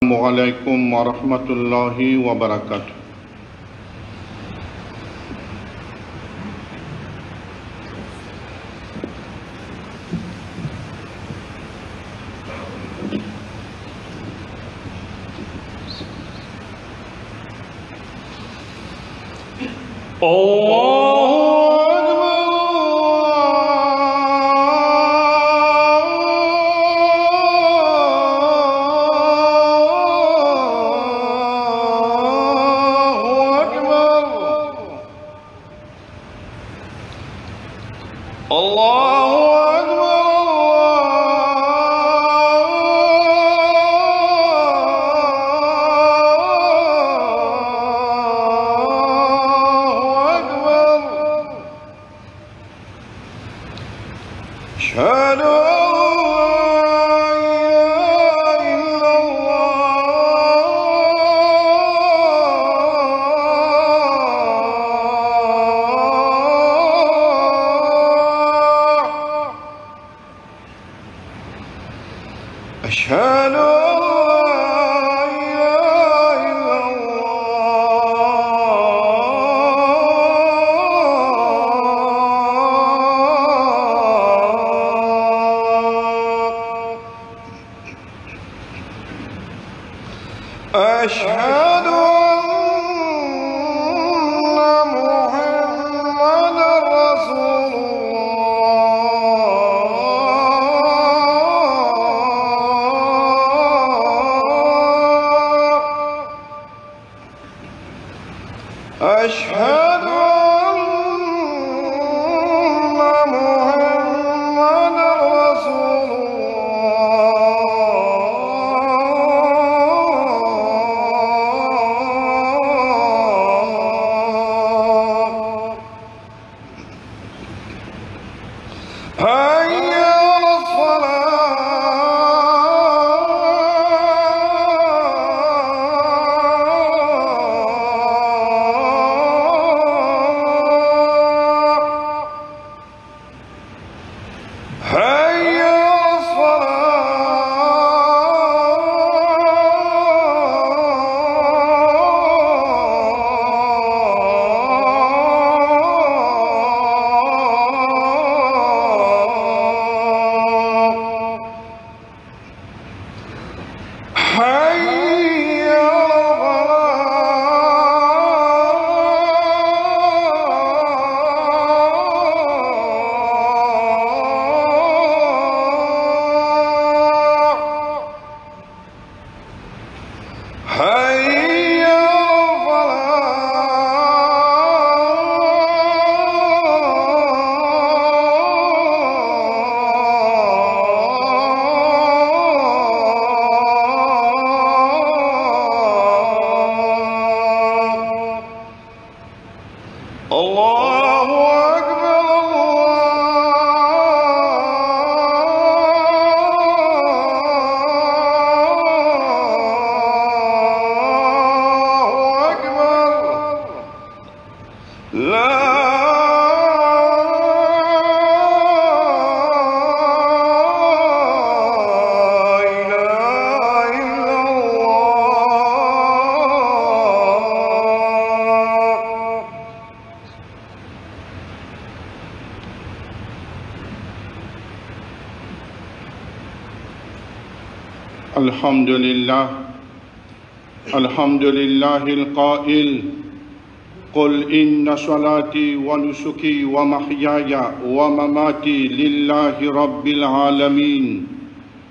Assalamualaikum warahmatullahi wabarakatuh. الحمد لله القائل قل إن صلاتي ونسكي ومحياي ومماتي لله رب العالمين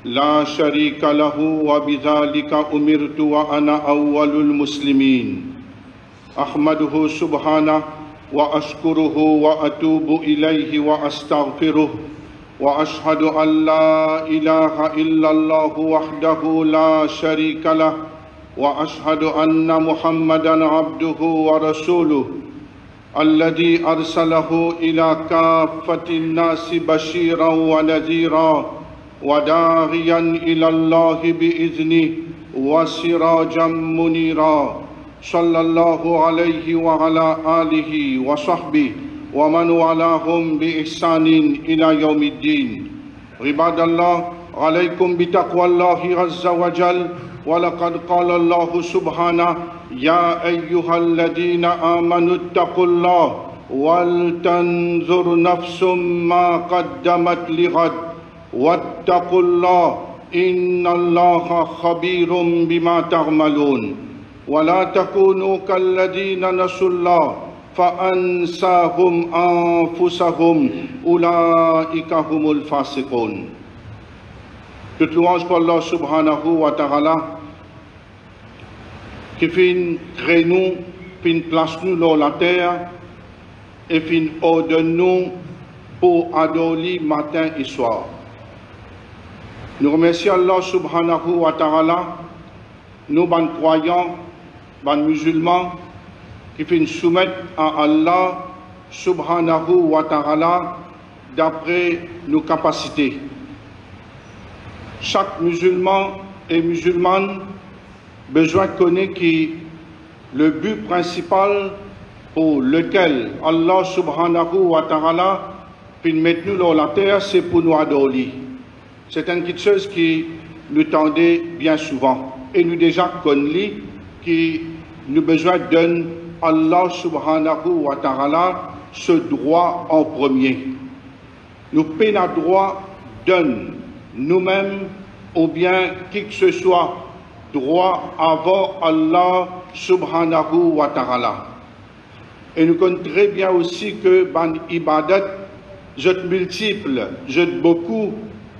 لا شريك له وبذلك أمرت وأنا أول المسلمين أحمده سبحانه وأشكره وأتوب إليه وأستغفره وأشهد أن لا إله إلا الله وحده لا شريك له وأشهد أن محمدًا عبده ورسوله الذي أرسله إلى كافة الناس بشيرًا ونذيرًا وداعيًا إلى الله بإذنه وسراجًا منيرًا صلى الله عليه وعلى آله وصحبه ومن والاهم بإحسان إلى يوم الدين. عباد الله، عليكم بتقوى الله عز وجل ولقد قال الله سبحانه يا أيها الذين آمنوا اتقوا الله ولتنظر نفس ما قدمت لغد واتقوا الله إن الله خبير بما تعملون ولا تكونوا كالذين نسوا الله فأنساهم أنفسهم أولئك هم الفاسقون. Toute louange pour Allah subhanahu wa ta'ala qui fin crée nous, fin place nous dans la terre et fin ordonne nous pour adorer matin et soir. Nous remercions Allah subhanahu wa ta'ala, nous ban croyants, ban musulmans qui fin soumettre à Allah subhanahu wa ta'ala d'après nos capacités. Chaque musulman et musulmane besoin de connaître que le but principal pour lequel Allah subhanahu wa ta'ala peut mettre nous dans la terre, c'est pour nous adorer. C'est une petite chose qui nous tendait bien souvent. Et nous déjà connaissons que nous besoin de donner Allah subhanahu wa ta'ala ce droit en premier. Nous payons le droit de nous-mêmes ou bien qui que ce soit droit avant Allah subhanahu wa ta'ala. Et nous connaissons très bien aussi que ban ibadat jette multiple, jette beaucoup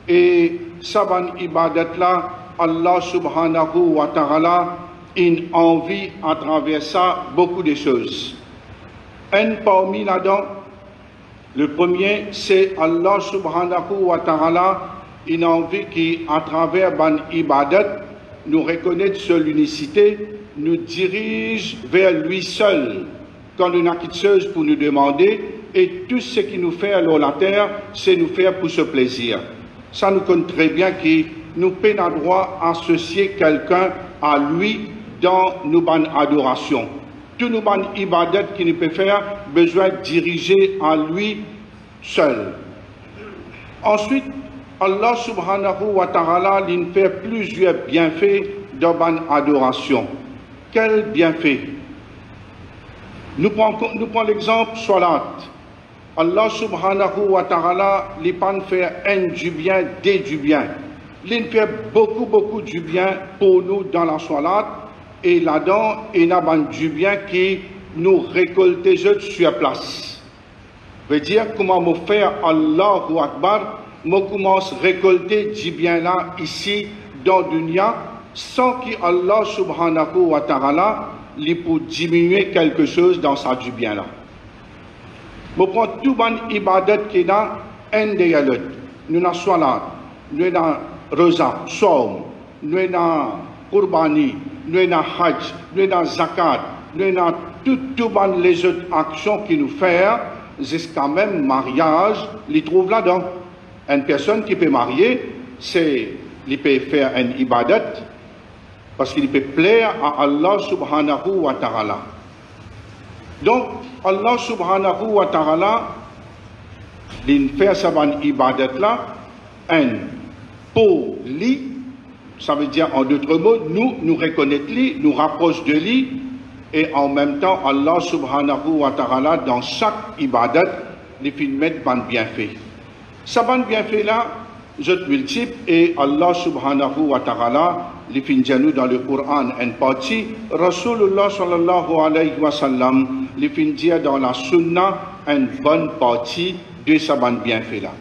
et ça ban ibadat là Allah subhanahu wa ta'ala une envie à travers ça beaucoup de choses. Un parmi là-dedans, le premier c'est Allah subhanahu wa ta'ala une envie qui, à travers ban ibadat, nous reconnaître son unicité, nous dirige vers lui seul. Quand nous avons quelque chose pour nous demander, et tout ce qui nous fait alors la terre, c'est nous faire pour ce plaisir. Ça nous connaît très bien que nous pouvons droit associer quelqu'un à lui dans nos ban adoration. Tout nos ban ibadat qui nous peut faire, besoin de diriger à lui seul. Ensuite, Allah subhanahu wa ta'ala il fait plusieurs bienfaits dans ban adoration. Quel bienfait? Nous prenons l'exemple salat. Allah subhanahu wa ta'ala il peut faire un du bien, des du bien. Il fait beaucoup du bien pour nous dans la salat et là-dedans il y a du bien qui nous récolte sur place. Veut dire comment me faire Allahu Akbar. Je commence à récolter du bien là, ici, dans le dunya, sans que Allah subhanahu wa ta'ala lui pour diminuer quelque chose dans sa du bien là. Je prends tout le ibadat qui est dans un des l'autre. Nous avons salat, nous avons rosa, saum, nous avons qurbani, nous avons hajj, nous avons zakat, nous avons toutes les autres actions qui nous font, jusqu'à même mariage, les trouve là-dedans. Une personne qui peut marier, il peut faire un ibadat parce qu'il peut plaire à Allah subhanahu wa ta'ala. Donc, Allah subhanahu wa ta'ala, il fait sa ibadat là, pour lui, ça veut dire en d'autres mots, nous reconnaître lui, nous rapproche de lui, et en même temps, Allah subhanahu wa ta'ala, dans chaque ibadat, il fait mettre un bienfait. Ça ban bienfait là, je te multiple et Allah subhanahu wa ta'ala, les finjanou dans le Coran en partie, Rasulullah sallallahu alayhi wa sallam, les findia dans la sunna une bonne partie de ça ban bienfait là.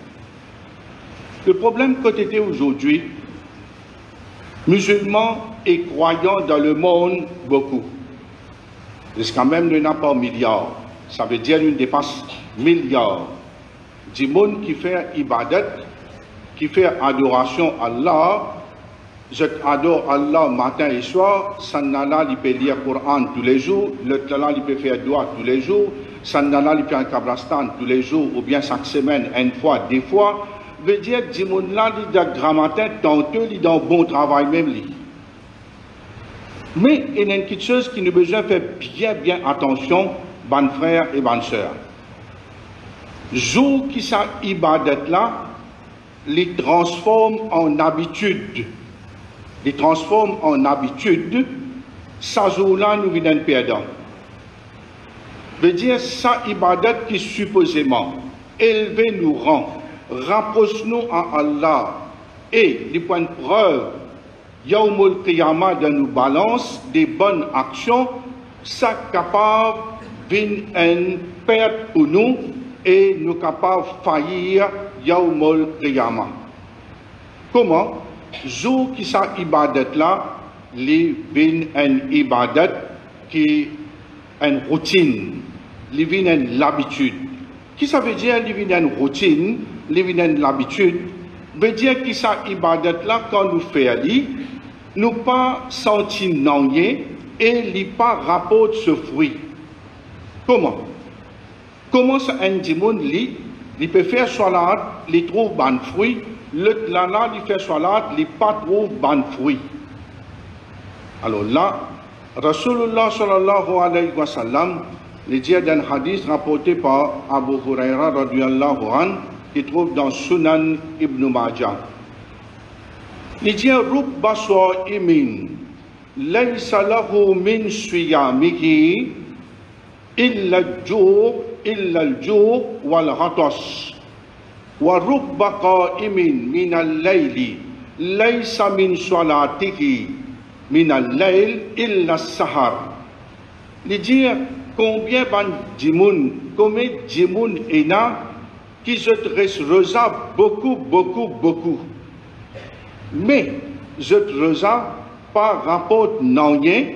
Le problème que c'était aujourd'hui, musulmans et croyants dans le monde, beaucoup. Jusqu'à même nous n'avons pas milliards. Ça veut dire nous dépasse milliards. Du monde qui fait ibadat, qui fait adoration à Allah, je adore Allah matin et soir, Sannala il peut lire le Coran tous les jours, l'autre là il peut faire doigt tous les jours, Sannala il peut un Kabrastan tous les jours, ou bien chaque semaine, une fois, deux fois, veut dire que du monde là il a grammatin, tantôt il a un bon travail même lui. Mais il y a une petite chose qui nous besoin de faire bien attention, bonnes frères et bonnes sœurs. Jour qui ça ibadat là, les transforme en habitude. Les transforme en habitude, ça jour-là nous venons perdant. Veut dire ça ibadat qui supposément élevé nous rend, rapproche-nous à Allah et les points de preuve, Yawmul Qiyamah dans nous balance des bonnes actions, ça capable d'une perte pour nous et nous capable faillir Yawmul Qiyamah. Comment? Jour qui sa ibadat là, les vin une ibadat qui une routine, les vin une l'habitude. Qui ça veut dire les vin une routine, les vin une l'habitude? Veut dire qui sa ibadat là quand nous faisons, nous pas sentir non et li pas rapporte ce fruit. Comment? Comment ça un dimon li peut faire salat, li trouve ban fruit, l'autre là li fait salat, li pas trouve ban fruit. Alors là, Rasulullah sallallahu alayhi wa sallam, il dit d'un hadith rapporté par Abu Huraira radiyallahu anhu, qui trouve dans Sunan Ibn Majah. Il dit rubba sa'imin laysa lahu min siyamihi illa al-ju' wal 'atash wa rubba qa'imin min al-layli laysa min salatihi min al-layl illa as-sahar. Il dit combien combien dimoun ena qui se reza beaucoup. Mais je reza par rapport non rien,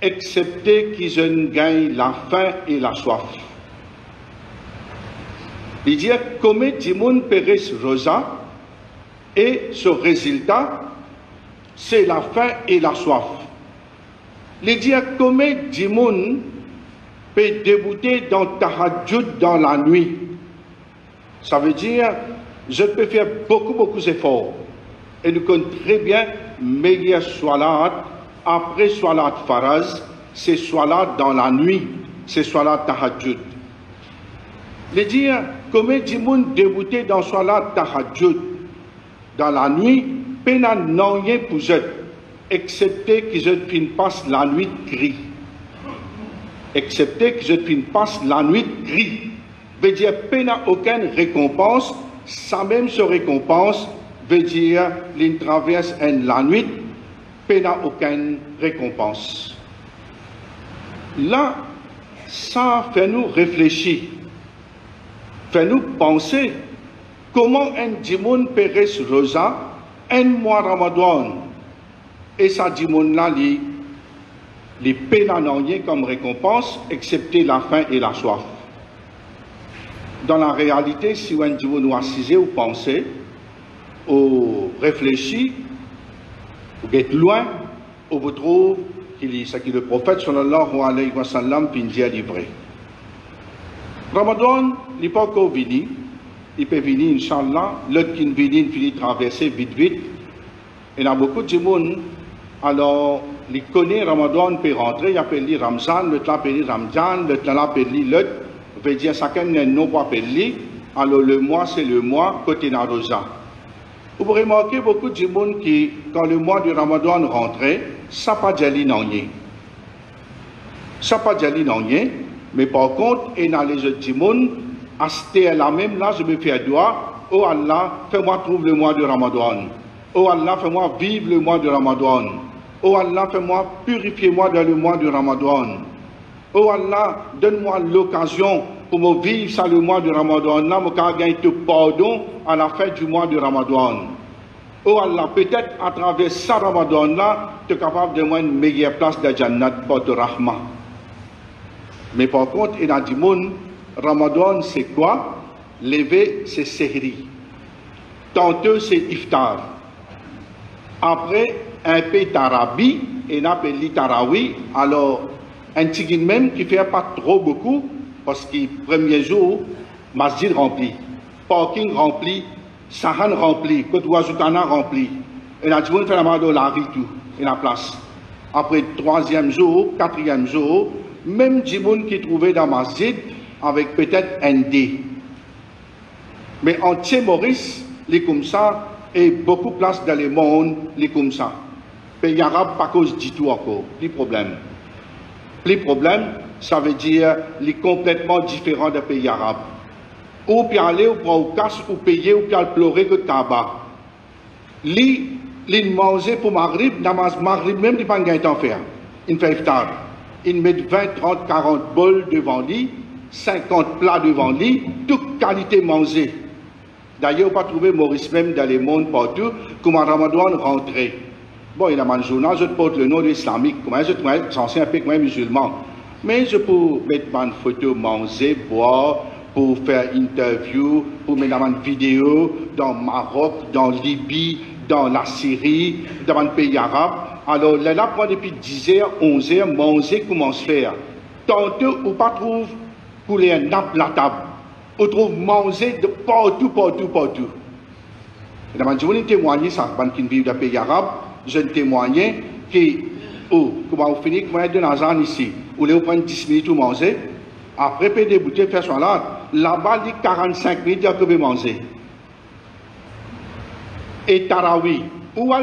excepté qu'ils ne gagnent la faim et la soif. Il dit combien de monde périssent rosa et ce résultat, c'est la faim et la soif. Il dit combien de monde peut débuter dans tahajjud dans la nuit. Ça veut dire je peux faire beaucoup d'efforts. Et nous connaissons très bien meilleur salat après salat faraz, c'est salat dans la nuit, c'est salat tahajjud. Les dire combien de monde débuté dans salat tahajjud dans la nuit, pena non rien pour eux, excepté que je ne passe la nuit gris. Excepté que je ne passe la nuit gris. Veut dire pena aucune récompense, ça même se récompense veut dire qu'il traverse la nuit, mais n'a aucune récompense. Là, ça fait nous réfléchir, fait nous penser comment un dimon périsse rosa, un mois Ramadan, et ça dimon là, les peines n'ont rien comme récompense, excepté la faim et la soif. Dans la réalité, si un dimon nous assise ou penser, ou réfléchir, ou être loin, ou vous trouve ce que le prophète sallallahu alayhi wa sallam dit à livrer. Ramadan, il n'est pas encore venu, il peut venir, Inch'Allah, l'autre qui vient, il finit de traverser vite. Il y a beaucoup de monde, alors, il connaît Ramadan, peut rentrer, il appelle Ramzan, l'autre l'appelle Ramzan, l'autre l'appelle l'autre, veut dire chacun n'a pas appelé, alors le mois c'est le mois, côté Narosa. Vous remarquez beaucoup de monde qui, quand le mois du Ramadan rentrait, ça pas d'ali non rien. Ça pas d'ali non rien, mais par contre, il y a les autres monde, à la même là, je me fais doigt, oh Allah, fais-moi trouver le mois du Ramadan. Oh Allah, fais-moi vivre le mois du Ramadan. Oh Allah, fais-moi purifier-moi dans le mois du Ramadan. Oh Allah, donne-moi l'occasion pour me vivre ça le mois du Ramadan. Là, je vais gagner tout pardon à la fin du mois du Ramadan. Oh Allah, peut-être à travers ce Ramadan-là, tu es capable de avoir une meilleure place de Jannat pour te Rahma. Mais par contre, il y a du monde, Ramadan, c'est quoi? Lever, c'est Sehri. Tantôt, c'est Iftar. Après, un peu Tarabi, et on appelle Tarawi. Alors, un tigin même qui ne fait pas trop beaucoup, parce que premier jour, masjid rempli, parking rempli, sahan rempli, Côte-Ouazoutana rempli. Et la Djimoun fait la main de la rue tout, et la place. Après troisième jour, quatrième jour, même Djimoun qui trouvait dans masjid avec peut-être un dé. Mais en Maurice, les comme ça, et beaucoup de places dans le monde, les comme ça. Pays arabe, pas cause du tout encore, plus problème. Plus problème, ça veut dire, les complètement différent des pays arabes. Ou puis aller, ou prendre casse, ou payer, ou puis aller pleurer que tabac. Li manger pour Maghrib, namaz Maghrib, même, il n'y a pas de temps à faire. Il fait iftar. Il met 20, 30, 40 bols devant lui, 50 plats devant lui, toute qualité manger. D'ailleurs, on pas trouver Maurice même dans le monde partout, comme en Ramadan rentrer. Bon, il a un journal, je porte le nom islamique, comment je suis censé un peu comme un musulman. Mais je peux mettre une photo, manger, boire, pour faire interview, pour mettre une vidéo dans le Maroc, dans Libye, dans la Syrie, dans un pays arabe. Alors, là, depuis 10h, 11h, manger, comment se faire. Tantôt, on pas trouve pour les nappes la table. On trouve manger de partout, partout, partout. Et je vais témoigner, ça, quand qui vivent dans le pays arabe, je témoigne que, comment on finit, comment on est de l'argent ici, où on prend 10 minutes pour manger, après, payer des bouteilles, faire son là-bas, il y a 45 minutes, il peut manger. Et Tarawi, où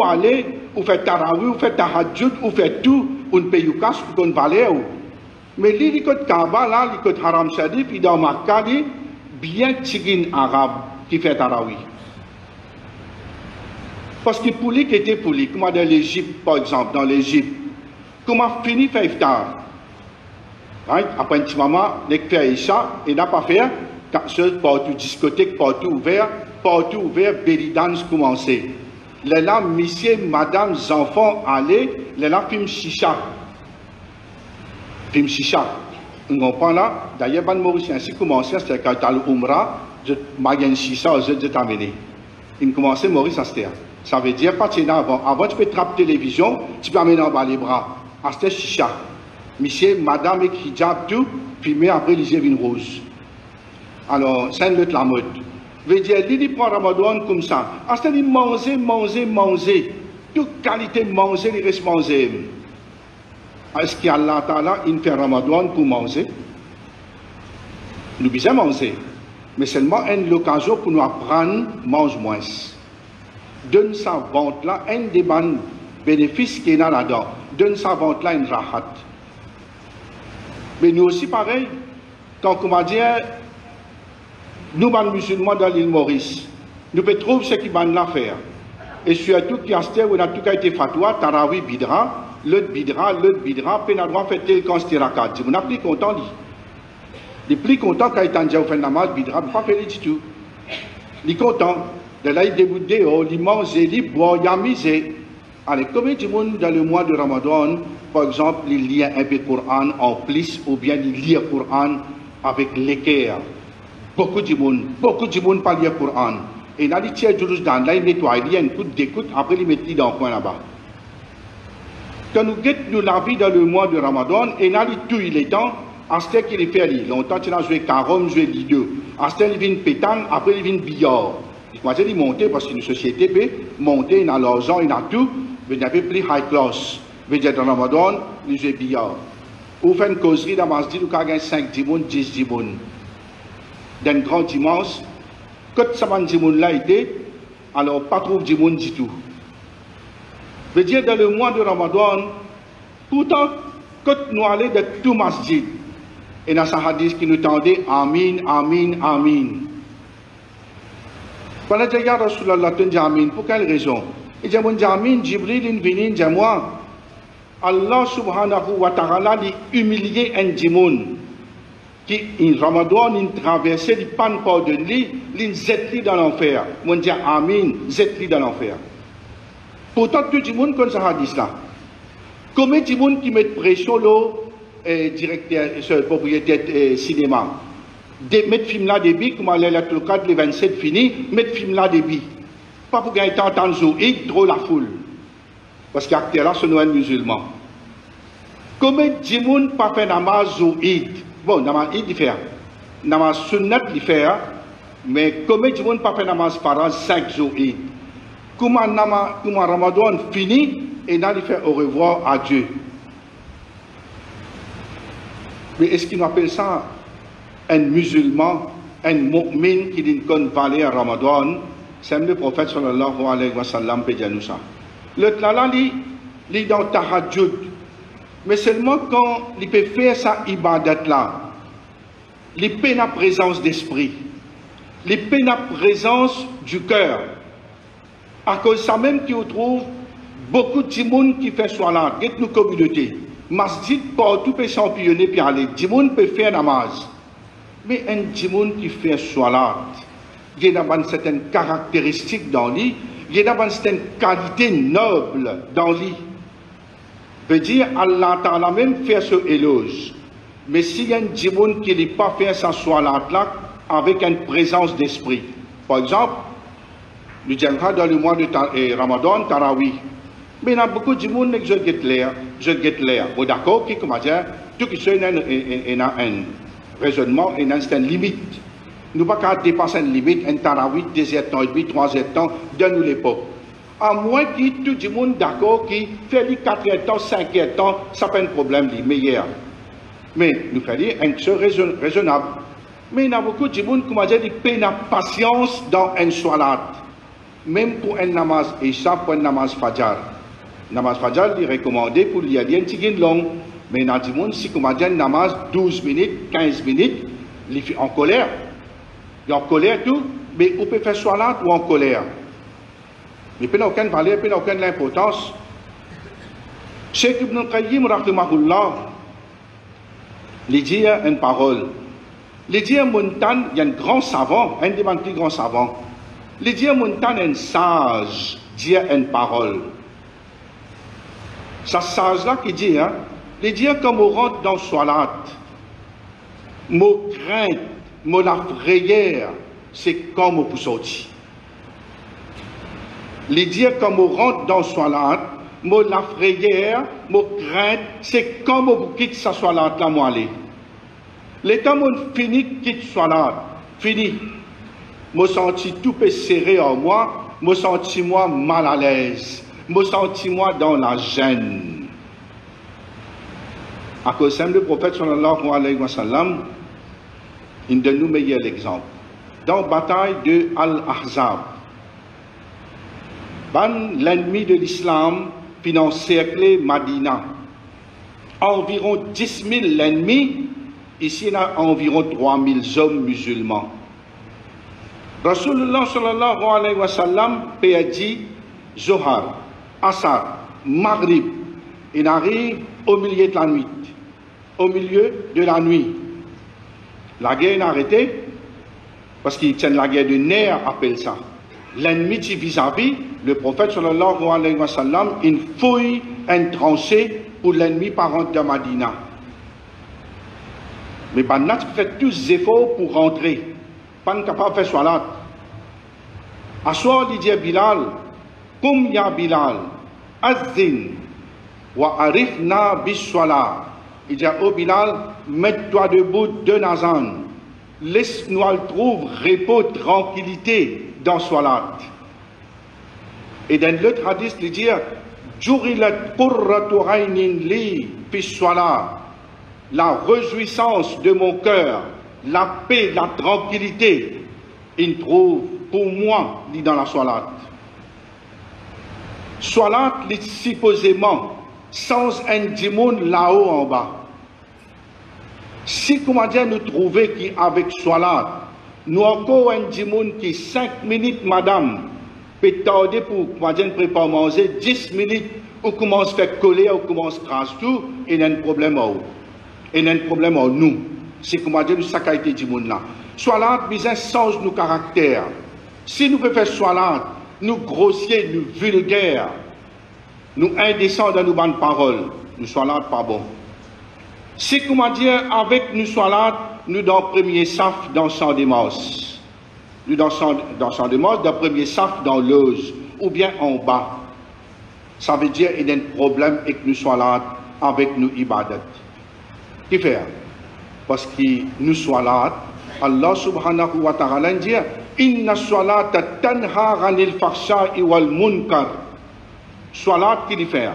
aller, ou faire Tarawi, ou faire Tahajjud, ou faire tout, on paye au cash, ou on valait. Mais lui, il y a Kaaba, là, il y a Haram Sharif, il y a Makkah, bien tigin arabe qui fait Tarawi. Parce que pour lui, qui était pour lui, comme dans l'Égypte, par exemple, dans l'Égypte, comment fini faire iftar? Right? Après un petit moment, les fait Isha, et n'a pas fait, partout discothèque, partout ouvert, belly dance commencé. Là, messieurs, madame, enfants, allez, là, film chicha. Film chicha. On comprend là, d'ailleurs, ban Mauricien, ainsi commencé, c'était quand tu as l'Umra, je m'ai chicha, je t'ai amené. Il commençait Maurice à se terre. Ça veut dire, pas de avant. Avant, tu peux trapper télévision, tu peux amener en bas les bras. À cette chicha. Monsieur, madame et hijab, tout, filmé après les yeux rose. Alors, c'est la mode. Veut dire, il prend Ramadan comme ça. À ce moment-là, manger. Toute qualité manger, il reste manger. Est-ce qu'Allah Ta'ala, il fait Ramadan pour manger? Nous besoin manger. Mais seulement une occasion pour nous apprendre, mange moins. Donne sa vente là, un des bénéfices qu'il y a là-dedans. Donne sa vente là, une rahat. Mais nous aussi, pareil, quand on va dire, nous, les musulmans dans l'île Maurice, nous pouvons trouver ce qui va nous faire. Et surtout, qui a été fatwa, Tarawi bidra, l'autre bidra, puis on a droit de faire tel qu'on se tire on a plus content, il est plus content quand il a déjà fait la namaz, bidra, il pas fait du tout. Il est content. De là, il déboute dehors, il mange, il boit, il a misé. Allez, combien de monde dans le mois de Ramadan, par exemple, il lit un peu le Coran en plus, ou bien il lit le Coran avec l'équerre. Beaucoup de monde parle le Coran. Et là, il tient toujours dans là, il nettoie, il y a une coupe d'écoute, après il met dans le coin là-bas. Quand nous guettons la vie dans le mois de Ramadan, et là, tout il est temps, à ce qu'il fait, longtemps, il a joué carom, joué lido. À ce qu'il vient pétang, après il vient billard. Il commence à monter parce qu'une société peut monter, il a l'argent, il a tout. Mais il n'y a pas plus high class. Mais dans Ramadan, il joue billard. Ou fait une causerie dans le masjid, où il y a 5 dimoun, 10 dimoun. Dans un grand dimanche, quand ça va dimoun là été, alors pas trop de dimoun du tout. Je veux dire, dans le mois de Ramadan, pourtant, quand nous allons de tout masjid, et dans ce hadith qui nous tendait, Amin, Amin, Amin. Pendant que je Rasulallah dit Amin, pour quelle raison? Il dit Amin, Jibril est venu dire moi, Allah subhanahu wa ta'ala a humilié un djimoun qui, en Ramadan, il traversait, il panne pas de lui, il zette dans l'enfer. On dit Amin, zette dans l'enfer. Pourtant, tout le monde connaît ce hadith-là. Combien de monde qui met pression le directeur, propriétaire cinéma? Mettre film là débit, comme elle est le cadre, les 27 fini, mettre film là débit. Pas pour gagner tant de zoïd, trop la foule. Parce qu'acteur là, ce n'est pas un musulman. Combien de monde pas fait namaz zoïd? Bon, namaz id, il fait. Namaz sunnat, il fait. Mais combien de monde pas fait namaz par 5 zoïd? Comment Ramadan fini, et là, il fait au revoir à Dieu. Mais est-ce qu'il appelle ça un musulman un mu'min qui dit qu'on va aller à Ramadan, c'est le prophète sallallahu alayhi wa sallam peut dire nous ça. Le tlala li dans tahajjud, mais seulement quand il peut faire sa ibadat là, il peut la présence d'esprit, il peut la présence du cœur. À cause de ça même qui trouve beaucoup de monde qui fait salat, dans nos communautés. Masjid partout peut s'empionner puis aller. Du monde peut faire namaz. Mais un du monde qui fait salat, il y a une certaine caractéristique dans lui, il y a une certaine qualité noble dans lui. Veut dire Allah Ta'ala même fait ce éloge. Mais s'il y a un du monde qui n'a pas fait sa salat là avec une présence d'esprit. Par exemple, nous disons dans le mois de Ramadan, Tarawih. Mais il y a beaucoup de monde qui je guette l'air. Bon, d'accord, qui comment dire, tout qui soit un raisonnement, une limite. Nous ne pouvons pas dépasser une limite, un Tarawih, 2 heures temps et demi, 3 heures temps, de nous l'époque. À moins que tout le monde d'accord qui fait les 4 heures temps, 5 heures temps, ça pas un problème, les meilleurs. Mais nous faisons un chose raisonnable. Mais il y a beaucoup de monde qui paient la patience dans un salat. Même pour un namaz Isha, pour un namaz Fajr. Namaz Fajr est recommandé pour y aller un petit long. Mais il y a des gens qui ont un namaz 12 minutes, 15 minutes, ils sont en colère. Ils sont en colère tout, mais on peut faire salat ou en colère. Mais il n'y a aucune valeur, il n'y a aucune importance. Cheikh Ibn Qayyim, rahimahullah, il dit une parole. Il dit une montagne, il y a un grand savant, un des plus grands savants. Il dit montagne un sage, dit une parole. Ce sage-là qui dit, il dit comme on rentre dans le salat, mon crainte, mon la frayère, c'est comme on peut sortir. Il dit comme on rentre dans le salat, mon la frayère, mon crainte, c'est comme on peut quitter sa salat là, moi aller. L'état mon fini quitte salat, fini. Me senti tout peu serré en moi, me senti moi mal à l'aise, me senti moi dans la gêne. À cause de le prophète sallallahu alayhi wa sallam, il donne nous meilleur exemple. Dans la bataille de Al-Ahzab, l'ennemi de l'islam puis encerclé Madina. Environ 10 000 ennemis, ici il y a environ 3 000 hommes musulmans. Rasulullah sallallahu alayhi wa sallam a dit Zohar, Asar, Maghrib. Il arrive au milieu de la nuit. Au milieu de la nuit. La guerre est arrêtée parce qu'ils tiennent la guerre de nerfs, appelle ça. L'ennemi dit vis-à-vis, le prophète sallallahu alayhi wa sallam, il fouille un tranchée pour l'ennemi par rentrer de Madina. Mais Banat fait tous les efforts pour rentrer. Pas capable de faire salat. À soir, il dit Bilal, comme ya Bilal, Azzin, wa arifna bis-salat. Il dit oh Bilal, mets-toi debout de Nazan. Laisse-nous trouver repos, tranquillité dans salat. Et dans l'autre hadith, il dit Jurilat qurratu aynin li bis-salat. La réjouissance de mon cœur, la paix, la tranquillité, il trouve pour moi, dit dans la salat. Salat, supposément, sans un démon là-haut en bas. Si, comment dire, nous trouvons qu'avec salat, nous encore un démon qui 5 minutes, madame, peut tarder pour, comment dire, préparer manger, 10 minutes, ou commence à faire coller, ou commence à craser tout, et il y a un problème à vous. Et il y a un problème à nous. C'est comment dire, ça a été du monde là. Salat, besoin change nos caractères. Si nous pouvons faire salat, nous grossiers, nous vulgaires, nous indécents dans nos bonnes paroles, nous salat pas bon. Si comment dire, avec nous salat, nous dans le premier saf dans Champ des Mosses. Nous dans Champ des Mosses, dans le premier saf dans l'ose, ou bien en bas. Ça veut dire qu'il y a un problème avec nous salat, avec nous ibadat. Qui fait? Parce que nous salat, Allah subhanahu wa ta'ala dit Inna salata tanha anil fahsha'i wal munkar. Salat qui fait,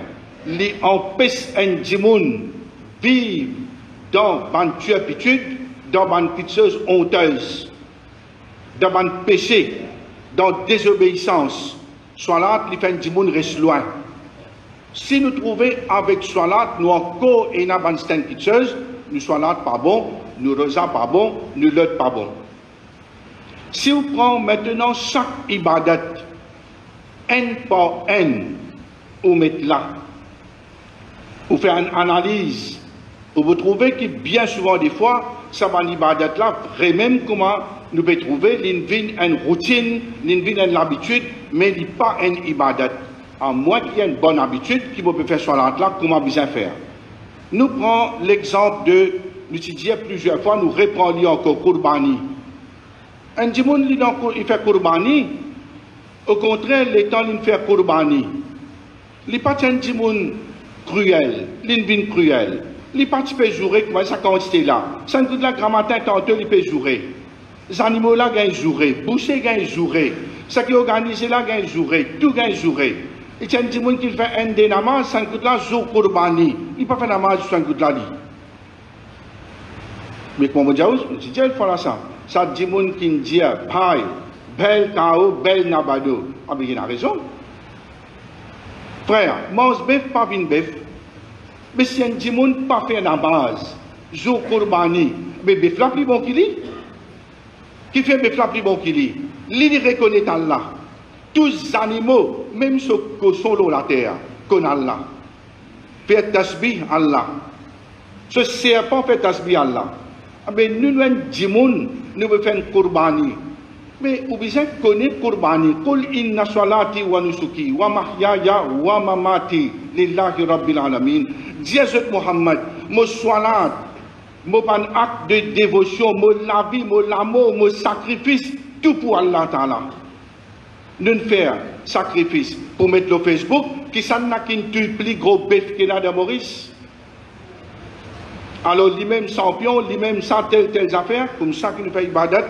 li empêche un djimoun vivre dans une turpitude, dans une petite chose honteuse. dans un péché, dans désobéissance, salat, il fait un dimoun reste loin. Si nous trouvons avec salat, nous encore et n'a pas nous salat pas bon, nous rosa pas bon, nous l'autre pas bon. Si vous prenez maintenant chaque ibadat, N par N, vous mettez là, vous faites une analyse, vous trouvez que bien souvent des fois, ça va l'ibadat là, vraiment comment nous pouvons trouver, il y a une routine, il y a une habitude, mais il n'y a pas une ibadat. À moins qu'il y ait une bonne habitude, qui peut faire salat là, comment bien faire. Nous prenons l'exemple de, nous disons plusieurs fois, nous reprenons encore Kourbani. Un dimoun, il fait Kourbani, au contraire, les temps, il fait Kourbani. Il n'est pas un dimoun cruel, il vient cruel. Il n'est pas peut jouer, comme ça, quantité là. Ça ne coûte la grand matin, tantôt, il peut jouer. Les animaux là, gagnent jouer. Boucher, gagnent jouer. Ce qui est organisé là, gagnent jouer. Tout gagne jouer. Et il y a un dimoun qui fait un des namaz, ça ne coûte là, jour Kourbani. Il ne peut pas faire namaz, ça ne coûte là, mais comme on dit, il faut ça. Ça dit moun qui dit, paille, bel kao, bel nabado. Ah, mais il a raison. Frère, mange bœuf, pas vin bœuf. Mais si un dit moun pas fait la base, jour Kourbani, mais bœuf là plus bon qu'il est. Qui fait bœuf là plus bon qu'il est? Il reconnaît Allah. Tous les animaux, même ceux qui sont sur la terre, connaissent Allah. Fait tasbih Allah. Ce serpent fait tasbih Allah. Mais nous, nous devons faire un Kourbani. Mais vous besoin connaître Kourbani. Kul inna salati wa nusuki wa mahyaya wa mamati lillahi rabbil alamin. Jésus Muhammad, mon salat, mon acte de dévotion, mon la vie, mon l'amour, mon sacrifice, tout pour Allah Ta'ala. Nous faire sacrifice pour mettre le Facebook, qui s'en a qu'une plus gros bœuf qu'il y a de Maurice. Alors, lui-même champion, lui-même sans telles affaires, comme ça qu'il nous fait ibadat.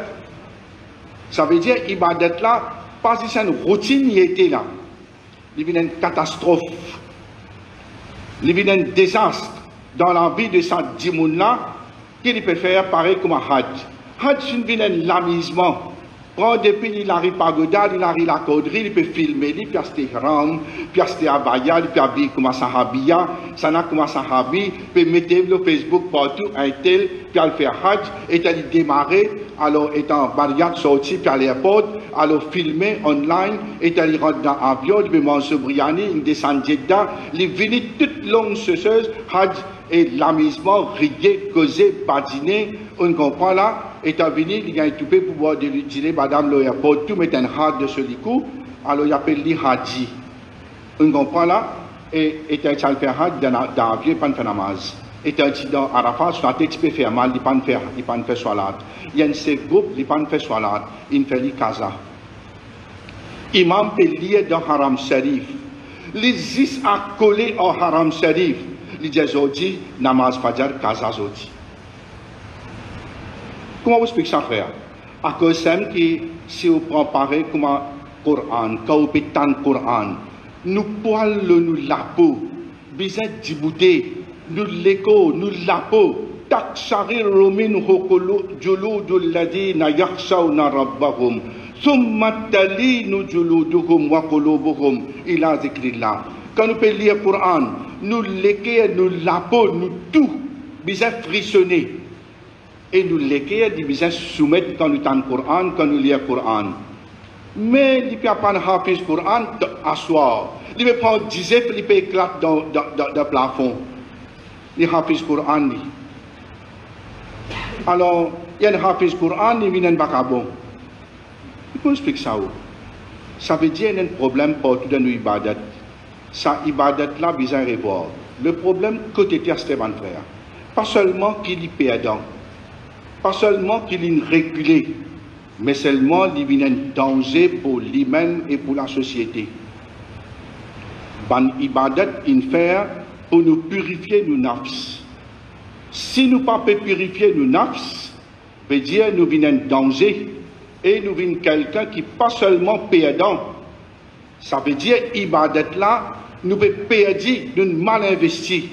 Ça veut dire, ibadat là, pas si c'est une routine, il était là. Il vient une catastrophe. Il vient un désastre dans la vie de ce dimoun là, qu'il peut faire pareil comme un Hajj. Hajj, c'est un lamisement. Prends depuis il arrive à Godal, il arrive à la Caudry, il peut filmer, il peut acheter Ram, il peut acheter Abaya, il peut habiller comme un Sahabia, ça n'a comme un Sahabi, il peut mettre le Facebook partout, un tel, puis il faire Hajj, et il démarrer, alors étant Bariat sorti, puis à l'aéroport, alors filmer online, et il rentre dans l'avion, il peut manger Briani, il descend Jeddah, il vient toute longue cesseuse, Hajj et l'amusement, riguer, causer, badiner, on comprend là. Et à venir, il y a un toupé pour pouvoir dire, madame, l'aéroport, tout met un hard de ce licou, alors il appelle les hadji. On comprend là, et il y a un fait hard dans l'avion, il ne fait pas namaz. Et dans Arafat, sur la tête, il peut faire mal, il ne peut pas faire salat. Il y a un seul groupe, il ne peut pas faire salat, il fait les kaza. Imam peut lire dans Haram Sharif. Les 10 à coller au Haram Sharif. Il dit aujourd'hui, namaz fajar, kaza aujourd'hui. Comment vous expliquez ça, frère? À cause de que si vous prenez pareil comme un Coran, quand vous pétez le Coran, nous poils, nous la peau, besoin d'ibouter, nous l'écho, nous la peau, takshari romin hokolo, juludul ladina yakhshawna rabbahum, thumma talinu juluduhum wa qulubuhum ila zikrillah. Quand nous pouvons lire le Coran, nous l'équer, nous la peau, nous tout, besoin frissonner. Et nous l'équer, nous besoin soumettre quand nous lisons le Coran, quand nous lisons le Coran. Mais il ne peut pas prendre le Coran asseoir. Il peut prendre 10 œufs, il peut éclater dans le plafond. Il a le Coran. Alors, il y a le Coran, il vient un bakabon. Comment explique ça? Ça veut dire qu'il y a un problème partout dans nos ibadat. Ça, ibadat là, besoin de revoir. Le problème, côté de Stéphane frère, pas seulement qu'il est perdant, pas seulement qu'il est régulé, mais seulement il y a un danger pour lui-même et pour la société. Ban ibadat in faire pour nous purifier nos nafs. Si nous ne pouvons pas purifier nos nafs, veut dire nous venons un danger et nous venons quelqu'un qui n'est pas seulement perdant. Ça veut dire ibadat là, nous pouvons perdre, nous mal investir,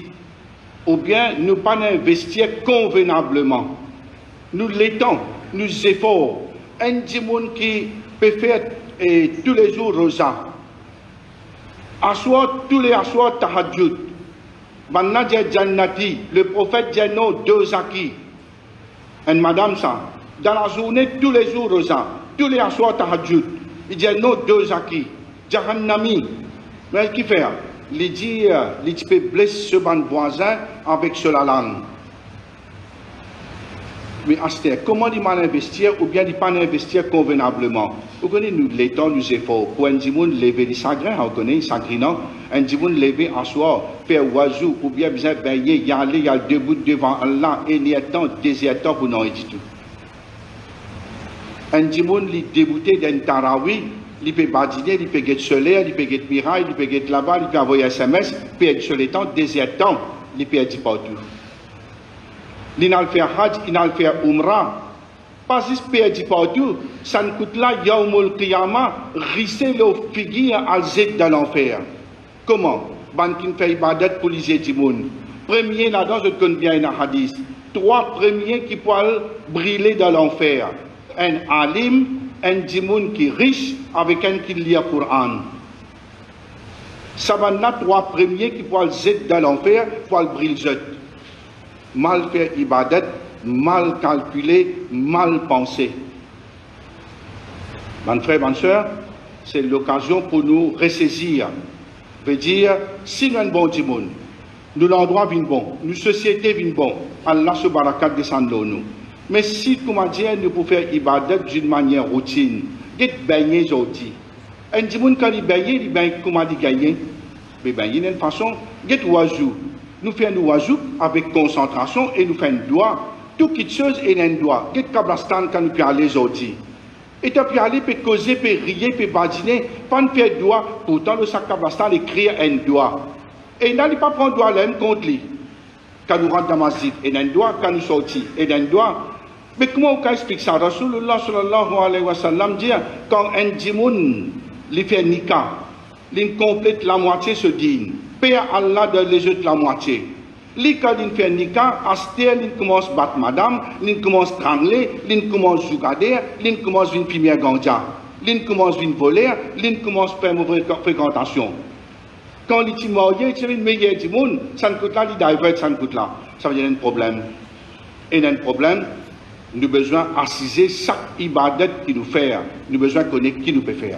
ou bien nous ne pas investir convenablement. Nous l'étons, nous efforts, un djimoun qui peut faire tous les jours rosa. Aswad, tous les aswad tahajjud. Maintenant, Jannati, le prophète dit non, 2 acquis. Et madame ça, dans la journée, tous les jours rosa, tous les aswad tahajjud. Il dit non, 2 acquis. Jahannami. Mais qu'est-ce qu'il fait? Il dit, il peut blesser ce ban voisin avec cela langue. Mais Aster, comment il mal investir ou bien il pas investir convenablement? Vous connaissez nous les temps nous efforts pour un dimoun lever les sagrins, vous connaissez sagrinant, un dimoun lever à soi, faire oiseau ou bien besoin bailler, y aller, y aller debout devant Allah et n'y temps, désirtant pour non du tout. Un dimoun li débouté d'un tarawi, il peut badiner, il peut get solaire, il peut get miraille, il peut get là-bas, il peut envoyer SMS, il peut être sur les temps, désirtant, il peut être partout. Il n'a fait Hajj, il n'a fait Umrah. Pas juste perdu partout. Ça ne coûte là, Yaumul Qiyamah, risser le figure à Z dans l'enfer. Comment? Bankin fait ibadat pour les djimoun. Premier là-dedans, je connais bien un hadith. 3 premiers qui peuvent briller dans l'enfer. Un alim, un djimoun qui est riche, avec un qui lit le Coran. Ça va là, 3 premiers qui peuvent Z dans l'enfer, pour briller. Mal faire ibadat, mal calculé, mal pensé. Mes frères, mes soeurs, c'est l'occasion pour nous ressaisir. Veut dire, si nous sommes bon djimoun, nous l'endroit vient bon, nous société vient bon, Allah se barakat descend de nous. Mais si, comment dire, nous pouvons faire ibadat d'une manière routine, get baigné aujourd'hui. Un djimoun quand il baigne, comment il gagne? Mais baigner d'une façon, get oiseau. Nous faisons un oiseau avec concentration et nous faisons un doigt. Toute chose est un doigt. Get kablastan quand nous pouvons aller aujourd'hui. Et tu peux aller, peut causer, peut rire, peut badiner, pas faire un doigt. Pourtant, le sac kablastan écrit un doigt. Et il n'a pas prendre un doigt là, contre lui. Quand nous rentrons dans la masjid, il y a un doigt, quand nous sortons, il y a un doigt. Mais comment on explique ça? Rasulullah sallallahu alayhi wa sallam dit, quand un djimoun, il fait nikah, il complète la moitié se dîne. Père Allah de les autres la moitié. Li quand il fait nikah, Aster, il commence à battre madame, il commence à strangler, il commence à jouer, il commence à une première ganja, il commence à voler, il commence à faire mauvaise fréquentation. Quand il est marié, c'est une meilleure du monde, ça ne coûte là, il divert, ça ne coûte là. Ça veut dire un problème. Et il y a un problème, nous avons besoin d'assiser chaque ibadat qui nous fait. Nous avons besoin de connaître qui nous peut faire.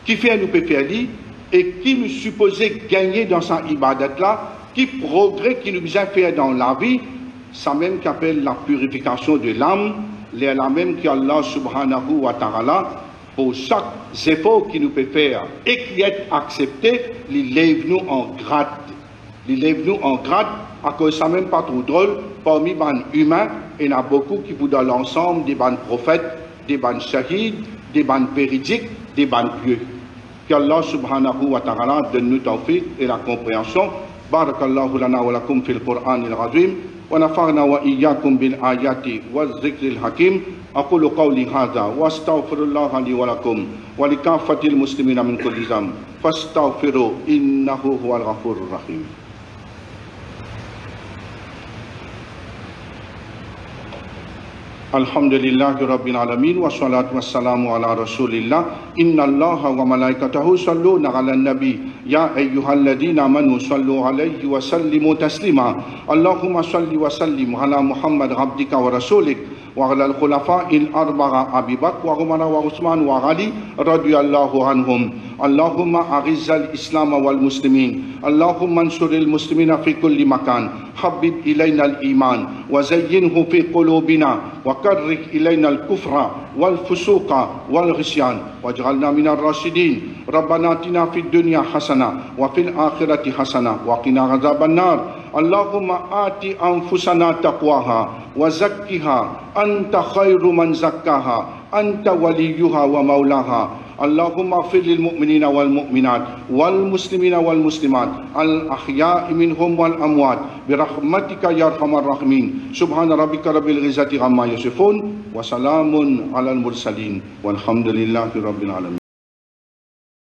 Qui fait, nous peut faire lui. Et qui nous supposait gagner dans sa ibadat-là, qui progrès qui nous a fait dans la vie, ça même qu'appelle la purification de l'âme, la même qu'Allah subhanahu wa ta'ala, pour chaque effort qui nous peut faire et qui est accepté, il lève nous en grade. Il lève nous en grade, à cause ça même pas trop drôle, parmi les humains, il y en a beaucoup qui vous dans l'ensemble des bandes prophètes, des bandes shahids, des bandes véridiques, des bandes pieux. qu'Allah subhanahu wa ta'ala donne nous tawfiq et la compréhension. Barakallahu lana wa lakum fil Qur'an al-azim wa nafa'na wa iyyakum bil ayati wa dhikril hakim. أقول قولي هذا وأستغفر الله لي ولكم ولكافة المسلمين من كل ذنب فاستغفروا إنه هو الغفور الرحيم. الحمد لله رب العالمين والصلاة والسلام على رسول الله إن الله وملائكته يصلون على النبي يا أيها الذين آمنوا صلوا عليه وسلموا تسليما اللهم صل وسلم على محمد عبدك ورسولك وعلى الخلفاء الأربعة أبي بكر وعمر وعثمان وعلي رضي الله عنهم. اللهم أعز الإسلام والمسلمين اللهم انصر المسلمين في كل مكان حبب إلينا الإيمان وزينه في قلوبنا وكره إلينا الكفر والفسوق والعصيان واجعلنا من الراشدين. ربنا آتنا في الدنيا حسنة وفي الآخرة حسنة وقنا عذاب النار. اللهم آت أنفسنا تقواها وزكها أنت خير من زكاها أنت وليها ومولاها. اللهم اغفر للمؤمنين والمؤمنات والمسلمين والمسلمات الأحياء منهم والأموات برحمتك يا أرحم الراحمين. سبحان ربك رب العزة عما يصفون وسلام على المرسلين والحمد لله رب العالمين.